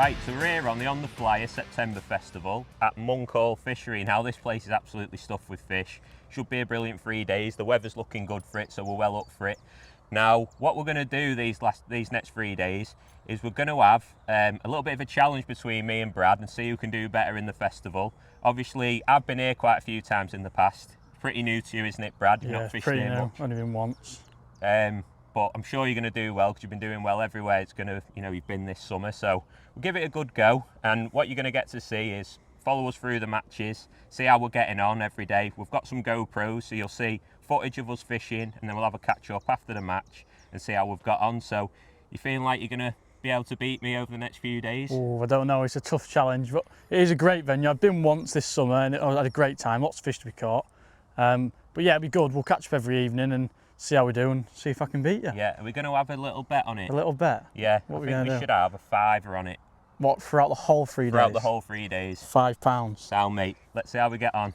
Right, so we're here on the On The Flyer September Festival at Monkhall Fisheries. Now this place is absolutely stuffed with fish. Should be a brilliant 3 days. The weather's looking good for it, so we're well up for it. Now, what we're going to do these next 3 days is we're going to have a little bit of a challenge between me and Brad and see who can do better in the festival. Obviously, I've been here quite a few times in the past. Pretty new to you, isn't it, Brad? You've not fished pretty here new. much. Only been once. But I'm sure you're going to do well because you've been doing well everywhere. It's going to, you've been this summer. So we'll give it a good go. And what you're going to get to see is follow us through the matches, see how we're getting on every day. We've got some GoPros, so you'll see footage of us fishing, and then we'll have a catch up after the match and see how we've got on. So you feeling like you're going to be able to beat me over the next few days? Oh, I don't know. It's a tough challenge, but it is a great venue. I've been once this summer and I had a great time. Lots of fish to be caught. But yeah, it'll be good. We'll catch up every evening and see how we do and see if I can beat you. Yeah, are we going to have a little bet on it? A little bet? Yeah, What I think we do? should have a fiver on it. What, throughout the whole 3 days? Throughout the whole 3 days. £5. Sound, mate. Let's see how we get on.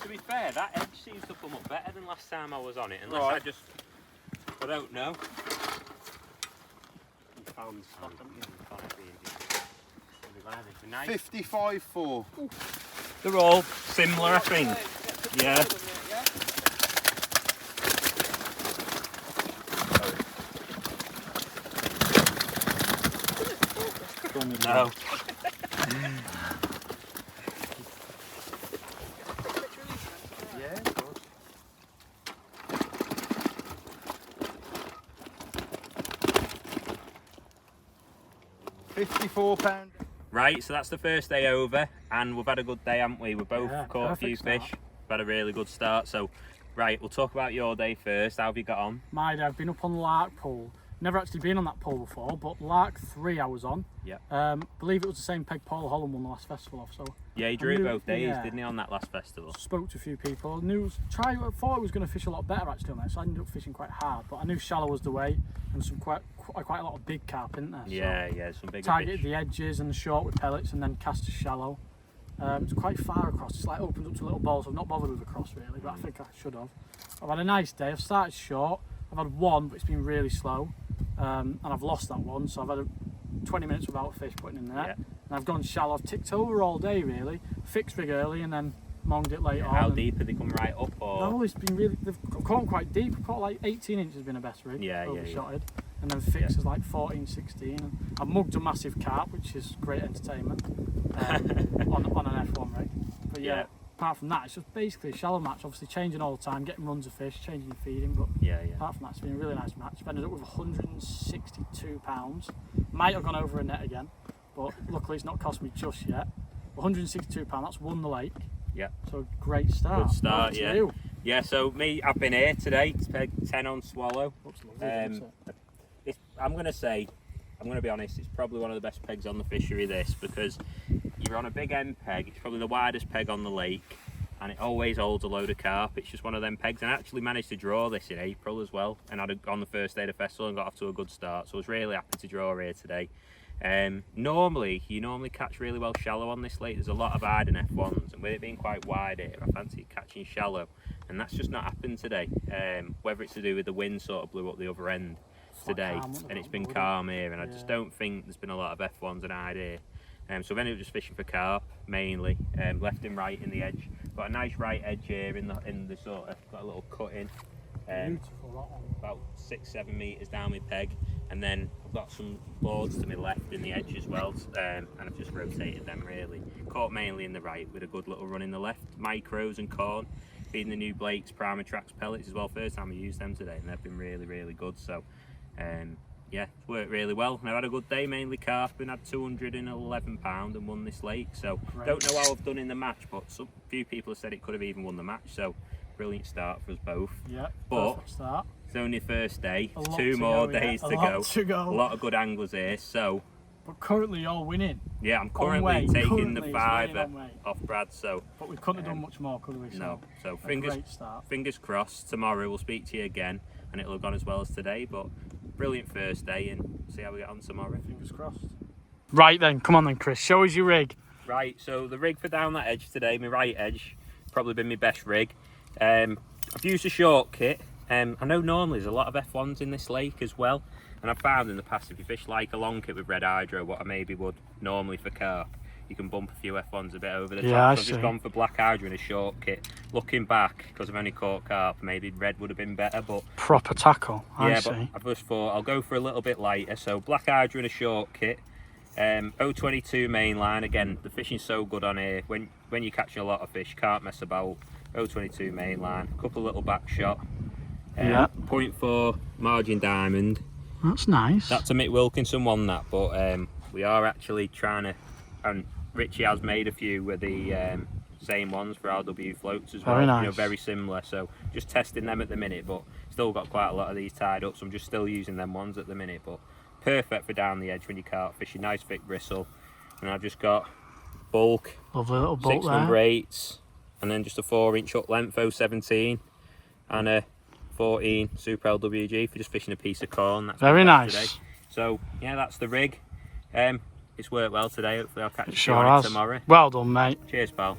To be fair, that edge seems to come up better than last time I was on it, unless I don't know. You found stock, haven't you? Nice. 55.4. They're all similar, I think. Yeah. No. Yeah, of course. £54. Right, so that's the first day over, and we've had a good day, haven't we? We've both caught a few fish. We've had a really good start. So, right, we'll talk about your day first. How have you got on? My day, I've been up on Lark Pool. Never actually been on that pool before, but Lark 3 I was on. Yeah. Believe it was the same peg Paul Holland won the last festival off. So yeah, he drew it both days, didn't he, on that last festival? Spoke to a few people. I thought I was going to fish a lot better actually on there, so I ended up fishing quite hard. But I knew shallow was the way, and some quite a lot of big carp, isn't there? Yeah, so yeah, some big targeted fish. the edges and the short with pellets, and then cast to shallow. It's quite far across. It's like opened up to little balls. I've not bothered with the cross really, but I think I should have. I've had a nice day. I've started short. I've had one, but it's been really slow. And I've lost that one, so I've had 20 minutes without a fish putting in the net. Yeah. And I've gone shallow. I've ticked over all day really, fixed rig early and then monged it later on. How deep have they come right up? Or? No, it's been really, they've caught quite deep. Caught like 18 inches has been a best rig, overshotted. And then fixed is like 14, 16. And I've mugged a massive carp, which is great entertainment on an F1 rig. But yeah, apart from that, it's just basically a shallow match. Obviously changing all the time, getting runs of fish, changing your feeding. But apart from that, it's been a really nice match. I've ended up with £162. Might have gone over a net again, but luckily it's not cost me just yet. £162, that's won the lake. Yeah. So great start. Good start, yeah. You. Yeah, so I've been here today. It's pegged 10 on swallow. Looks lovely, I'm going to be honest, it's probably one of the best pegs on the fishery, this, because you're on a big end peg. It's probably the widest peg on the lake, and it always holds a load of carp. It's just one of them pegs, and I actually managed to draw this in April as well, and had on the first day of the festival and got off to a good start, so I was really happy to draw here today. You normally catch really well shallow on this lake. There's a lot of hiding F1s, and with it being quite wide here, I fancy catching shallow, and that's just not happened today. Whether it's to do with the wind sort of blew up the other end today, and it's been calm here, and I just don't think there's been a lot of F1s and hide here. So I've ended up just fishing for carp mainly, left and right in the edge. Got a nice right edge here in the sort of, got a little cut in. Beautiful, that one. About 6-7 metres down my peg, and then I've got some boards to my left in the edge as well, and I've just rotated them really. Caught mainly in the right with a good little run in the left. Micros and corn, feeding the new Blake's Primatrax pellets as well. First time I used them today, and they've been really good. So yeah, it's worked really well. And I've had a good day, mainly carp, and had £211 and won this lake. So don't know how I've done in the match, but some few people have said it could have even won the match. So brilliant start for us both. Yeah, but perfect start. It's only the first day. There's 2 more days to go. A lot of good anglers here. So. But currently you're winning. Yeah, I'm currently taking the £5 off Brad. So. But we couldn't have done much more, could we? No. So fingers crossed. Tomorrow we'll speak to you again, and it'll have gone as well as today. But brilliant first day, and see how we get on tomorrow. Fingers crossed. Right then, come on then, Chris. Show us your rig. Right. So the rig for down that edge today, my right edge, probably been my best rig. I've used a short kit. I know normally there's a lot of F1s in this lake as well, And I've found in the past, if you fish like a long kit with red hydro, what I maybe would normally for carp, you can bump a few F1s a bit over the top. Yeah, So I've just gone for black hydro in a short kit. Looking back, because I've only caught carp, maybe red would have been better, but proper tackle. I see. but I've just thought I'll go for a little bit lighter. So black hydro in a short kit, 022 mainline. Again, the fishing's so good on here. When you're catching a lot of fish, can't mess about. 022 mainline, a couple little back shot. Yeah. 0.4 margin diamond. That's nice. That's a Mick Wilkinson one, that, but we are actually trying to, and Richie has made a few with the same ones for RW floats as well. Very nice. You know, very similar. So just testing them at the minute, but still got quite a lot of these tied up. So I'm just still using them ones at the minute, but perfect for down the edge when you carp fishing. Nice thick bristle, and I've just got bulk, Lovely little bolt 6 number 8s, and then just a 4-inch hook length 017, and a 14 Super LWG for just fishing a piece of corn. That's very nice. Today. So yeah, that's the rig. It's worked well today. Hopefully I'll catch you Sure on it has. tomorrow. Well done, mate. Cheers, pal.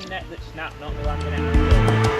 landing net that snapped, not the landing net.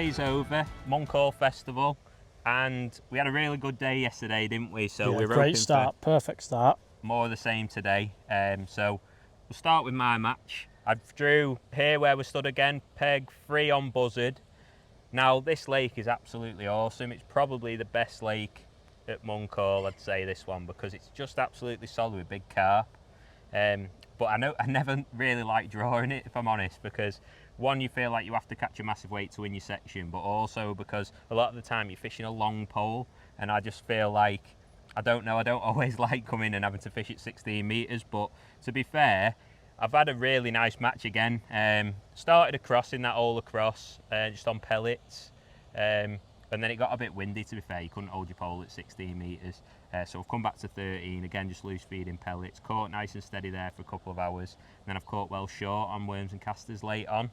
day's over, Monkhall Festival, and we had a really good day yesterday, didn't we? So yeah, we're great start, perfect start. More of the same today. So we'll start with my match. I drew here where we stood again, peg 3 on buzzard. Now this lake is absolutely awesome. It's probably the best lake at Monkhall, I'd say, this one, because it's just absolutely solid with big carp. But I never really like drawing it, if I'm honest, because one, you feel like you have to catch a massive weight to win your section, but also because a lot of the time you're fishing a long pole, and I just feel like, I don't always like coming and having to fish at 16 metres, but to be fair, I've had a really nice match again. Started across in that hole across, just on pellets, and then it got a bit windy, to be fair. You couldn't hold your pole at 16 metres. So I've come back to 13, again just loose feeding pellets, caught nice and steady there for a couple of hours, and then I've caught well short on worms and casters late on.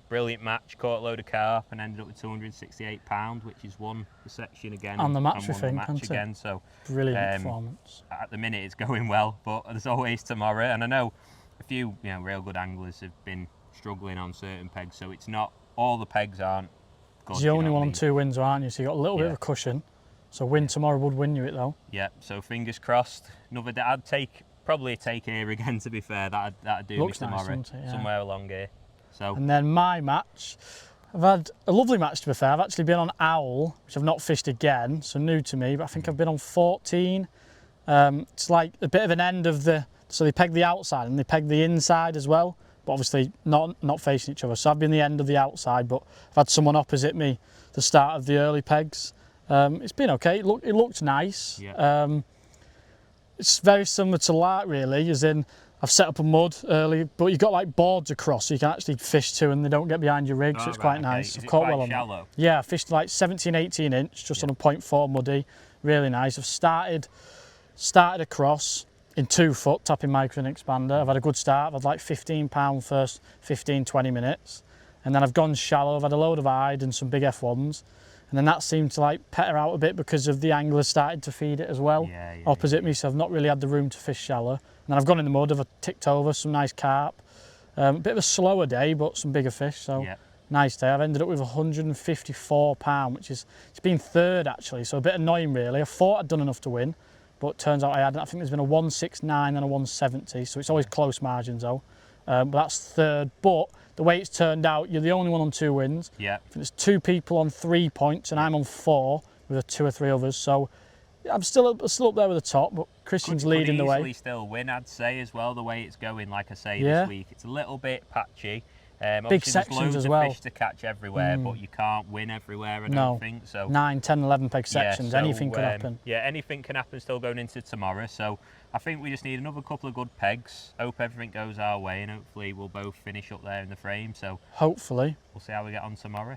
Brilliant match, caught a load of carp and ended up with £268, which is won the section again. On the match, and won the match again. So brilliant performance. At the minute it's going well, but there's always tomorrow, and I know a few real good anglers have been struggling on certain pegs, so it's not, all the pegs aren't good. You're the only one on 2 wins, aren't you? So you got a little bit of a cushion. So win tomorrow would win you it though. Yeah, so fingers crossed. Another day, I'd probably take here again, to be fair. That'd do Looks me tomorrow, nice, doesn't it? Yeah. somewhere along here. So. And then my match, I've had a lovely match, to be fair. I've actually been on Owl, which I've not fished again, so new to me, but I think I've been on 14. It's like a bit of an end of so they peg the outside and they peg the inside as well, but obviously not facing each other. So I've been the end of the outside, but I've had someone opposite me the start of the early pegs. It's been okay. It looked nice. Yeah. It's very similar to Lark, really, as in I've set up a mud early, but you've got like boards across, so you can actually fish to and they don't get behind your rig, so it's quite nice. Is I've caught well on shallow? that. Yeah, I fished like 17, 18 inch, just on a 0.4 muddy. Really nice. I've started across in 2 foot, tapping micro and expander. I've had a good start. I've had like £15 first 15, 20 minutes. And then I've gone shallow. I've had a load of hide and some big F1s. And then that seemed to like petter out a bit because of the anglers started to feed it as well, opposite me. So I've not really had the room to fish shallow. And then I've gone in the mud, I've ticked over some nice carp. A bit of a slower day, but some bigger fish. So nice day. I've ended up with £154, which is, it's been third actually. So a bit annoying really. I thought I'd done enough to win, but turns out I hadn't. I think there's been a 169 and a 170. So it's always close margins though. But that's third. But the way it's turned out, you're the only one on 2 wins. Yeah. I think there's 2 people on 3 points, and I'm on 4 with 2 or 3 others. So I'm still up there with the top, but Kristian's leading the way. Could easily still win, I'd say, as well. The way it's going, like I say, this week, it's a little bit patchy. Big sections as well. There's loads of fish to catch everywhere, but you can't win everywhere, I don't think. So 9, 10, 11 peg sections, so, anything could happen. Yeah, anything can happen still going into tomorrow. So I think we just need another couple of good pegs. Hope everything goes our way, and hopefully we'll both finish up there in the frame. So hopefully. We'll see how we get on tomorrow.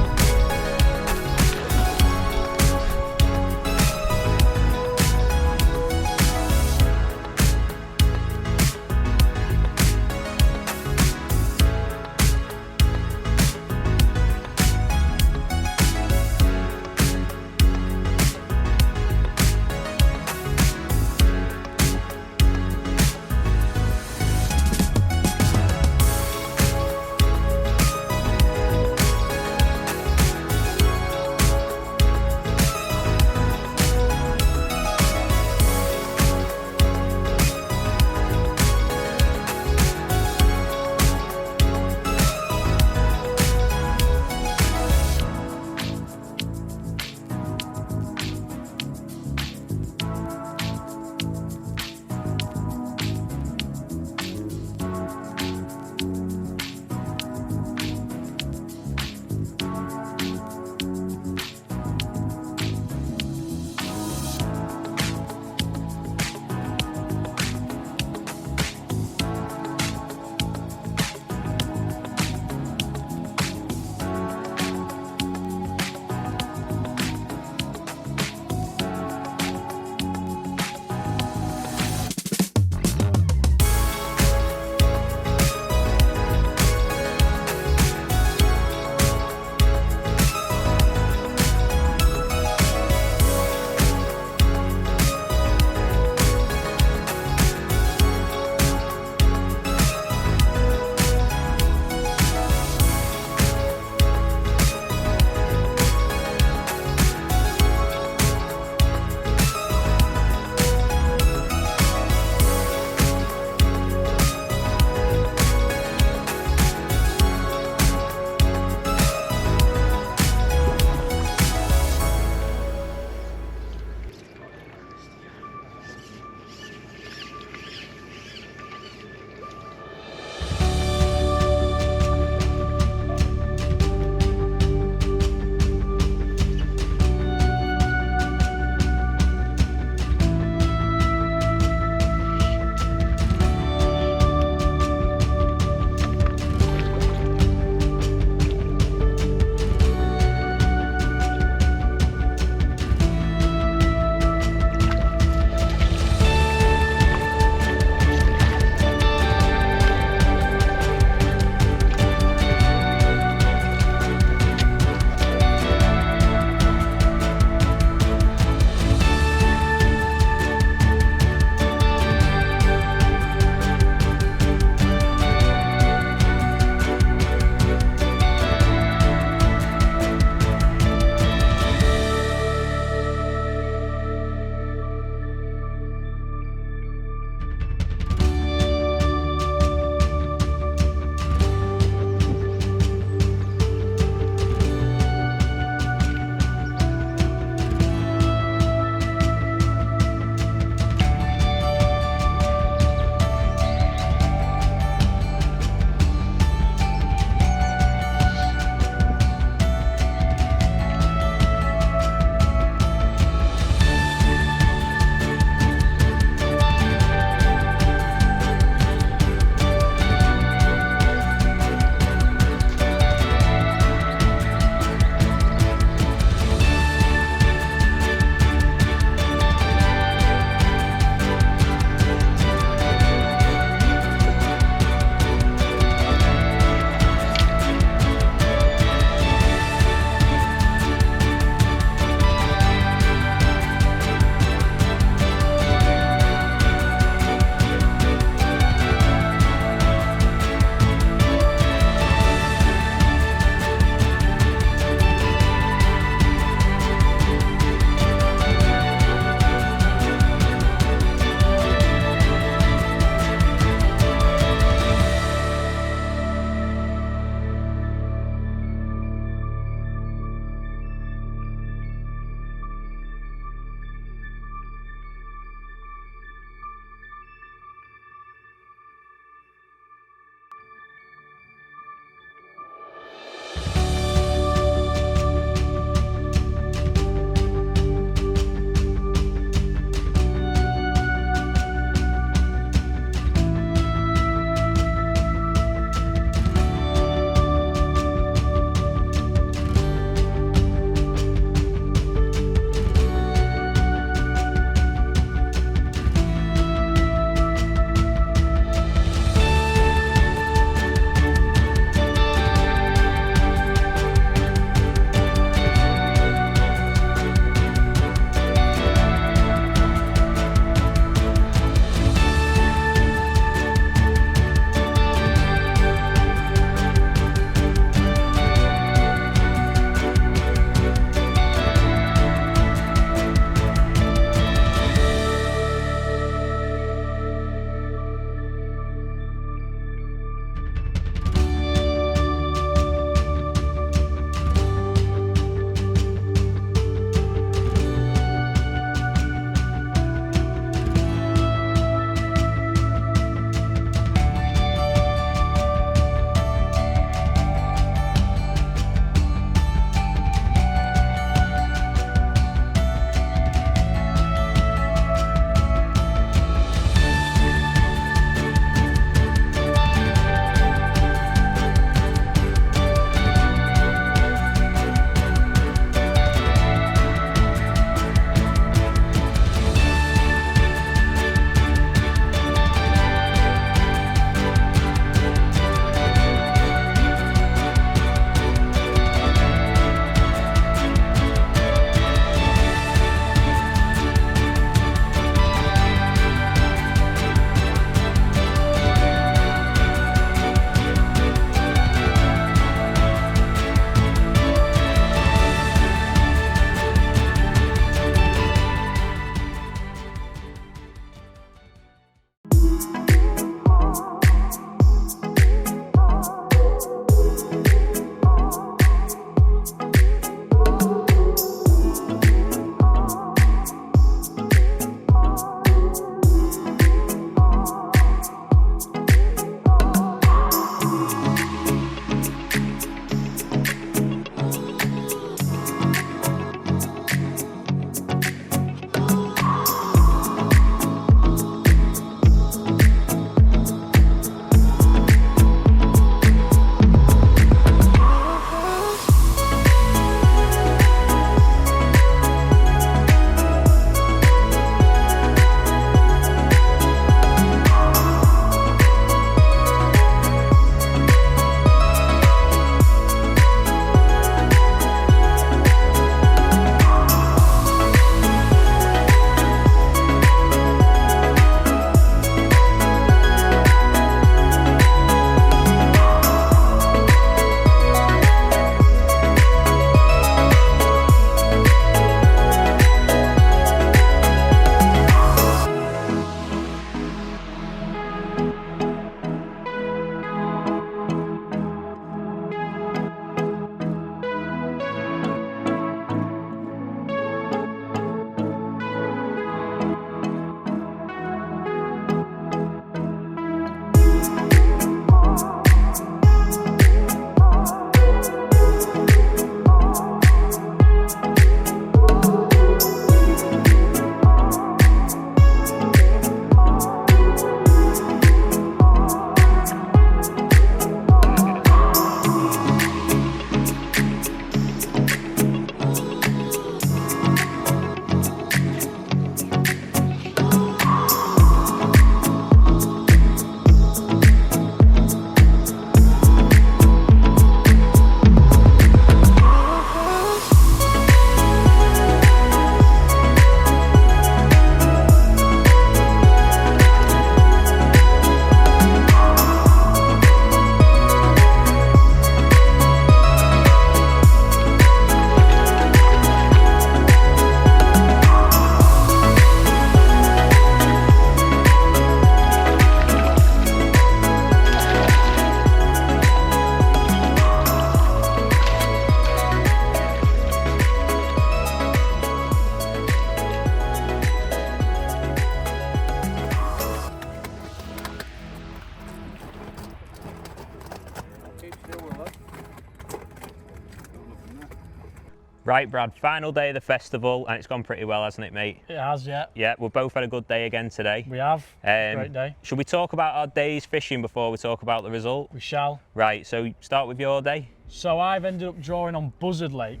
Right, Brad, final day of the festival, and it's gone pretty well, hasn't it, mate? It has, yeah. Yeah, we've both had a good day again today. We have. Great day. Should we talk about our day's fishing before we talk about the result? We shall. Right, so start with your day. So I've ended up drawing on Buzzard Lake.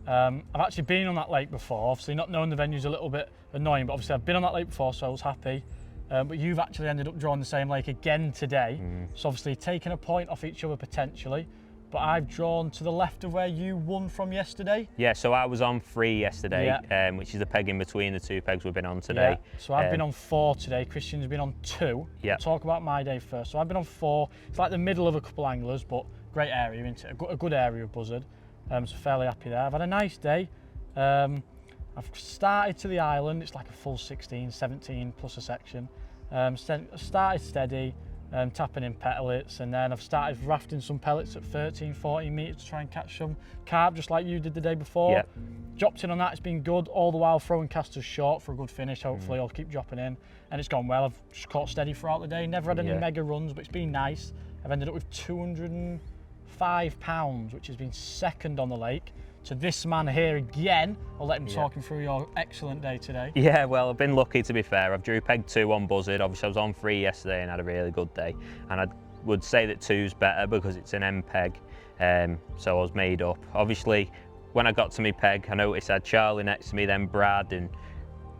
I've actually been on that lake before. Obviously, not knowing the venue's a little bit annoying, but obviously I've been on that lake before, so I was happy. But you've actually ended up drawing the same lake again today. So obviously taking a point off each other potentially. But I've drawn to the left of where you won from yesterday. Yeah, so I was on 3 yesterday, yeah. Which is the peg in between the 2 pegs we've been on today. Yeah. So I've been on 4 today. Kristian's been on 2. Yeah. I'll talk about my day first. So I've been on 4. It's like the middle of a couple anglers, but great area, isn't it? A good area of Buzzard. So fairly happy there. I've had a nice day. I've started to the island. It's like a full 16, 17 plus a section. Started steady. Tapping in pellets, and then I've started rafting some pellets at 13, 14 metres to try and catch some carp, just like you did the day before. Yep. Dropped in on that, it's been good, all the while throwing casters short for a good finish. Hopefully I'll keep dropping in, and it's gone well. I've just caught steady throughout the day, never had any mega runs, but it's been nice. I've ended up with 205 pounds, which has been second on the lake to this man here again. I'll let him talk him through your excellent day today. Yeah, well, I've been lucky, to be fair. I've drew peg 2 on Buzzard. Obviously I was on 3 yesterday and had a really good day, and I would say that 2's better because it's an M peg, so I was made up. Obviously when I got to my peg, I noticed I had Charlie next to me, then Brad and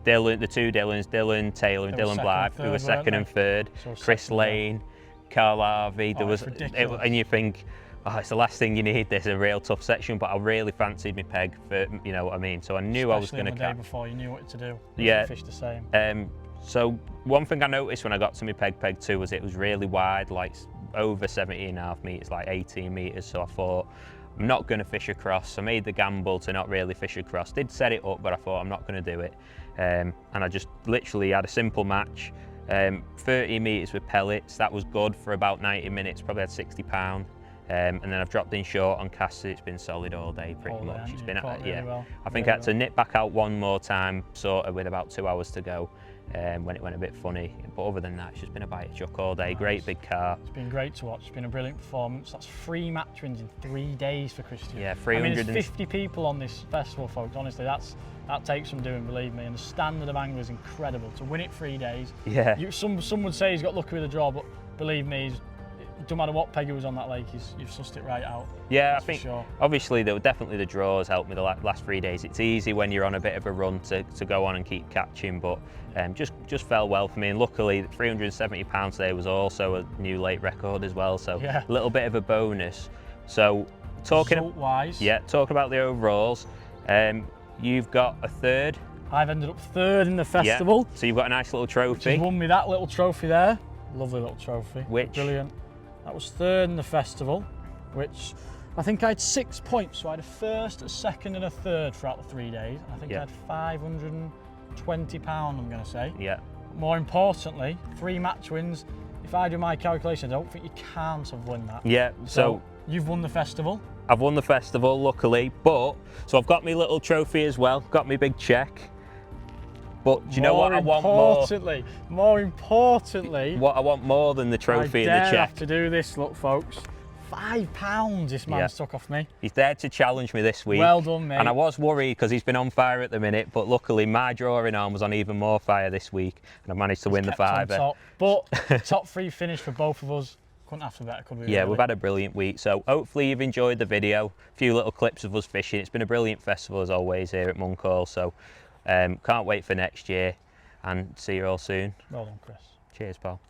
Dylan, the 2 Dylans, Dylan Taylor and Dylan Blythe, who were second and third. So Chris Lane, Carl Harvey. There was, and you think, oh, it's the last thing you need. This is a real tough section, but I really fancied my peg for, you know what I mean. So I knew I was going to catch. The day before, you knew what to do. Yeah. Fish the same. So one thing I noticed when I got to my peg 2 was it was really wide, like over 17.5 metres, like 18 metres. So I thought, I'm not going to fish across. I made the gamble to not really fish across. Did set it up, but I thought I'm not going to do it. And I just literally had a simple match. 30 metres with pellets. That was good for about 90 minutes. Probably had 60 pound. And then I've dropped in short on casters. It's been solid all day, pretty much. It's been, really well. I think I had to nip back out one more time, sort of with about 2 hours to go, when it went a bit funny. But other than that, it's just been a bite of chuck all day. Nice. Great big carp. It's been great to watch. It's been a brilliant performance. That's 3 match wins in 3 days for Kristian. Yeah, 300. I mean, there's 50 people on this festival, folks. Honestly, that takes some doing, believe me. And the standard of angling is incredible. To win it 3 days. Yeah. Some would say he's got lucky with the draw, but believe me, it don't matter what peg he was on that lake, you've sussed it right out. Yeah, I think obviously definitely the draws helped me the last 3 days. It's easy when you're on a bit of a run to go on and keep catching, but just fell well for me. And luckily, 370 pounds today was also a new lake record as well, so a little bit of a bonus. So talking about the overalls, you've got a 3rd. I've ended up 3rd in the festival. Yeah. So you've got a nice little trophy. Which has won me that little trophy there. Lovely little trophy. Which? Brilliant. That was 3rd in the festival, which I think I had 6 points. So I had a 1st, a 2nd and a 3rd throughout the 3 days. I think I had £520, I'm going to say. Yeah. More importantly, 3 match wins. If I do my calculations, I don't think you can't have won that. Yeah. So you've won the festival. I've won the festival, luckily. So I've got my little trophy as well. Got my big check. But do you know what I want more? More importantly, what I want more than the trophy and the check. I have to do this, look, folks. £5 this man's took off me. He's there to challenge me this week. Well done, mate. And I was worried because he's been on fire at the minute, but luckily my drawing arm was on even more fire this week, and I managed to win the £5. But top 3 finish for both of us. Couldn't have to better, could we? Yeah, really? We've had a brilliant week. So hopefully you've enjoyed the video. A few little clips of us fishing. It's been a brilliant festival as always here at Monkhall. So can't wait for next year. And see you all soon. Well done, Chris. Cheers, pal.